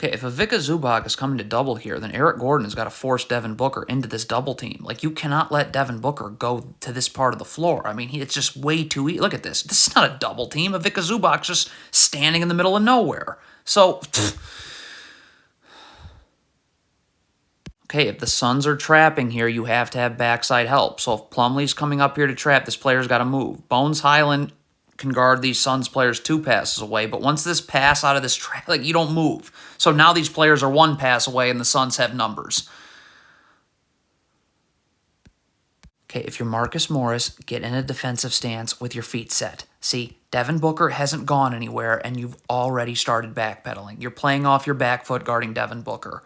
Okay, if Ivica Zubac is coming to double here, then Eric Gordon has got to force Devin Booker into this double team. Like, you cannot let Devin Booker go to this part of the floor. I mean, it's just way too easy. Look at this. This is not a double team. Ivica Zubac's just standing in the middle of nowhere. So, okay, if the Suns are trapping here, you have to have backside help. So if Plumlee's coming up here to trap, this player's got to move. Bones Highland can guard these Suns players 2 passes away, but once this pass out of this trap, like, you don't move. So now these players are 1 pass away and the Suns have numbers. Okay, if you're Marcus Morris, get in a defensive stance with your feet set. See, Devin Booker hasn't gone anywhere and you've already started backpedaling. You're playing off your back foot guarding Devin Booker.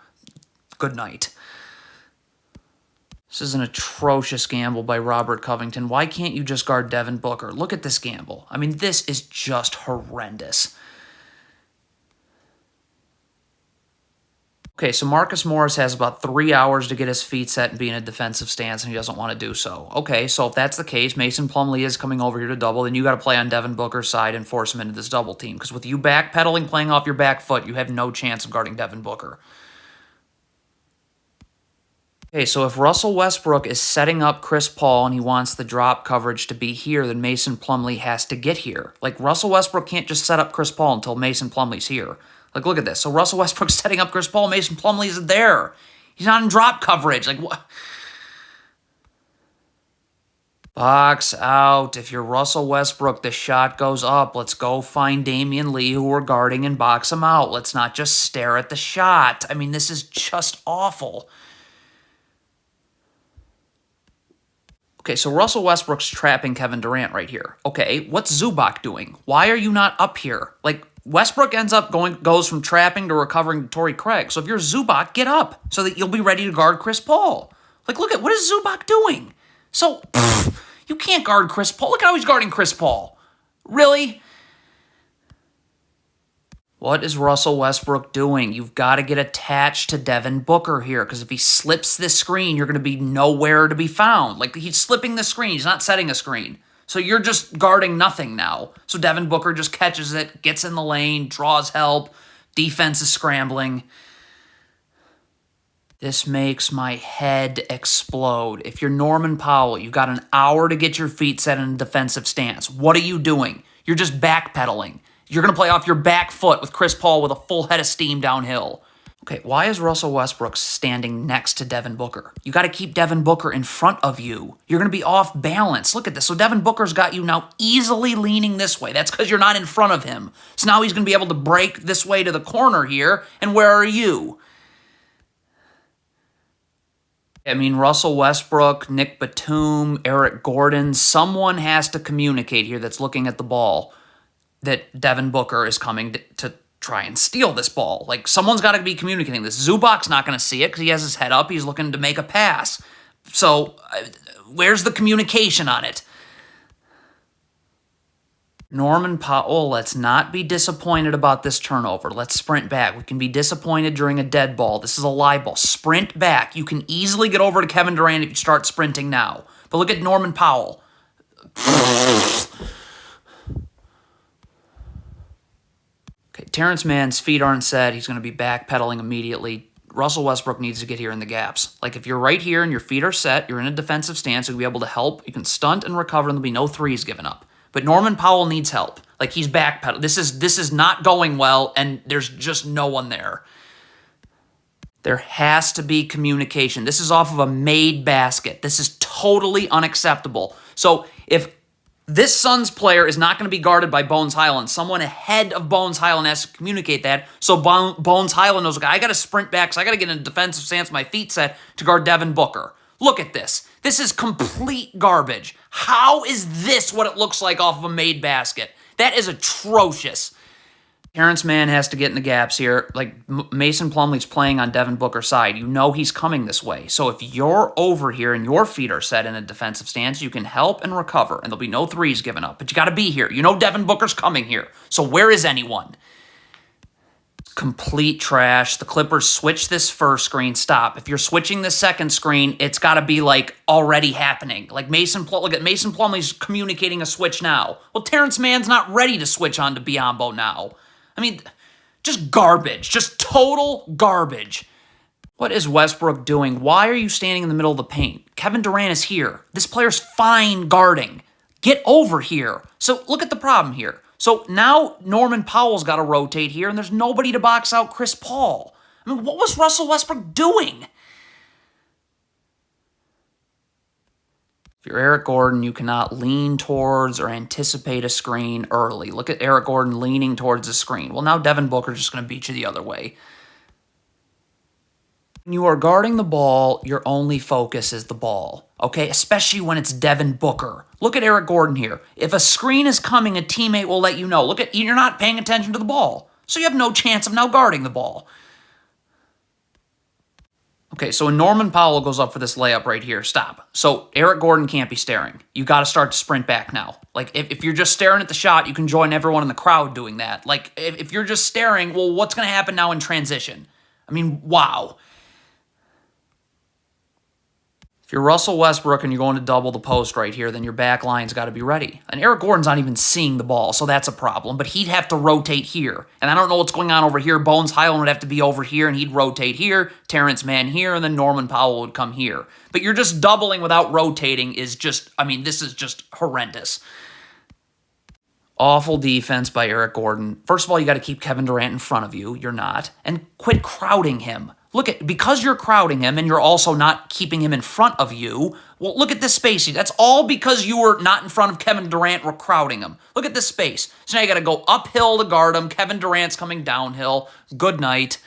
Good night. This is an atrocious gamble by Robert Covington. Why can't you just guard Devin Booker? Look at this gamble. I mean, this is just horrendous. Okay, so Marcus Morris has about 3 hours to get his feet set and be in a defensive stance, and he doesn't want to do so. Okay, so if that's the case, Mason Plumlee is coming over here to double, then you got to play on Devin Booker's side and force him into this double team. Because with you backpedaling, playing off your back foot, you have no chance of guarding Devin Booker. Okay, so if Russell Westbrook is setting up Chris Paul and he wants the drop coverage to be here, then Mason Plumlee has to get here. Like, Russell Westbrook can't just set up Chris Paul until Mason Plumlee's here. Like, look at this. So Russell Westbrook's setting up Chris Paul, Mason Plumlee isn't there. He's not in drop coverage. Like, what? Box out. If you're Russell Westbrook, the shot goes up. Let's go find Damian Lee, who we're guarding, and box him out. Let's not just stare at the shot. I mean, this is just awful. Okay, so Russell Westbrook's trapping Kevin Durant right here. Okay, what's Zubac doing? Why are you not up here? Like, Westbrook ends up goes from trapping to recovering to Torrey Craig. So if you're Zubac, get up so that you'll be ready to guard Chris Paul. Like, look at, what is Zubac doing? So, you can't guard Chris Paul. Look how he's guarding Chris Paul. Really? What is Russell Westbrook doing? You've got to get attached to Devin Booker here, because if he slips this screen, you're going to be nowhere to be found. Like, he's slipping the screen. He's not setting a screen. So you're just guarding nothing now. So Devin Booker just catches it, gets in the lane, draws help. Defense is scrambling. This makes my head explode. If you're Norman Powell, you've got an hour to get your feet set in a defensive stance. What are you doing? You're just backpedaling. You're going to play off your back foot with Chris Paul with a full head of steam downhill. Okay, why is Russell Westbrook standing next to Devin Booker? You got to keep Devin Booker in front of you. You're going to be off balance. Look at this. So Devin Booker's got you now easily leaning this way. That's because you're not in front of him. So now he's going to be able to break this way to the corner here. And where are you? I mean, Russell Westbrook, Nick Batum, Eric Gordon, someone has to communicate here that's looking at the ball that Devin Booker is coming to try and steal this ball. Like, someone's got to be communicating this. Zubac's not going to see it because he has his head up. He's looking to make a pass. So, where's the communication on it? Norman Powell, let's not be disappointed about this turnover. Let's sprint back. We can be disappointed during a dead ball. This is a live ball. Sprint back. You can easily get over to Kevin Durant if you start sprinting now. But look at Norman Powell. Okay, Terrence Mann's feet aren't set. He's going to be backpedaling immediately. Russell Westbrook needs to get here in the gaps. Like, if you're right here and your feet are set, you're in a defensive stance, you'll be able to help. You can stunt and recover, and there'll be no threes given up. But Norman Powell needs help. Like, he's backpedaling. This is not going well, and there's just no one there. There has to be communication. This is off of a made basket. This is totally unacceptable. So if this Suns player is not going to be guarded by Bones Highland, someone ahead of Bones Highland has to communicate that, so Bones Highland knows, okay, I got to sprint back, so I got to get in a defensive stance, my feet set, to guard Devin Booker. Look at this. This is complete garbage. How is this what it looks like off of a made basket? That is atrocious. Terrence Mann has to get in the gaps here. Like, Mason Plumlee's playing on Devin Booker's side. You know he's coming this way. So if you're over here and your feet are set in a defensive stance, you can help and recover, and there'll be no threes given up. But you got to be here. You know Devin Booker's coming here. So where is anyone? Complete trash. The Clippers switch this first screen. Stop. If you're switching the second screen, it's got to be, like, already happening. Like, look at Mason Plumlee's communicating a switch now. Well, Terrence Mann's not ready to switch on to Biyombo now. I mean, Just garbage. Just total garbage. What is Westbrook doing? Why are you standing in the middle of the paint? Kevin Durant is here. This player's fine guarding. Get over here. So look at the problem here. So now Norman Powell's got to rotate here, and there's nobody to box out Chris Paul. I mean, what was Russell Westbrook doing? If you're Eric Gordon, you cannot lean towards or anticipate a screen early. Look at Eric Gordon leaning towards the screen. Well, now Devin Booker's just going to beat you the other way. When you are guarding the ball, your only focus is the ball, okay? Especially when it's Devin Booker. Look at Eric Gordon here. If a screen is coming, a teammate will let you know. Look at, you're not paying attention to the ball, so you have no chance of now guarding the ball. Okay, so when Norman Powell goes up for this layup right here, stop. So Eric Gordon can't be staring. You got to start to sprint back now. Like, if you're just staring at the shot, you can join everyone in the crowd doing that. Like, if you're just staring, well, what's going to happen now in transition? I mean, wow. If you're Russell Westbrook and you're going to double the post right here, then your back line's got to be ready. And Eric Gordon's not even seeing the ball, so that's a problem. But he'd have to rotate here. And I don't know what's going on over here. Bones Highland would have to be over here, and he'd rotate here. Terrence Mann here, and then Norman Powell would come here. But you're just doubling without rotating is just, I mean, this is just horrendous. Awful defense by Eric Gordon. First of all, you got to keep Kevin Durant in front of you. You're not. And quit crowding him. Look at, because you're crowding him and you're also not keeping him in front of you, well, look at this spacing. That's all because you were not in front of Kevin Durant, we're crowding him. Look at this space. So now you got to go uphill to guard him. Kevin Durant's coming downhill. Good night.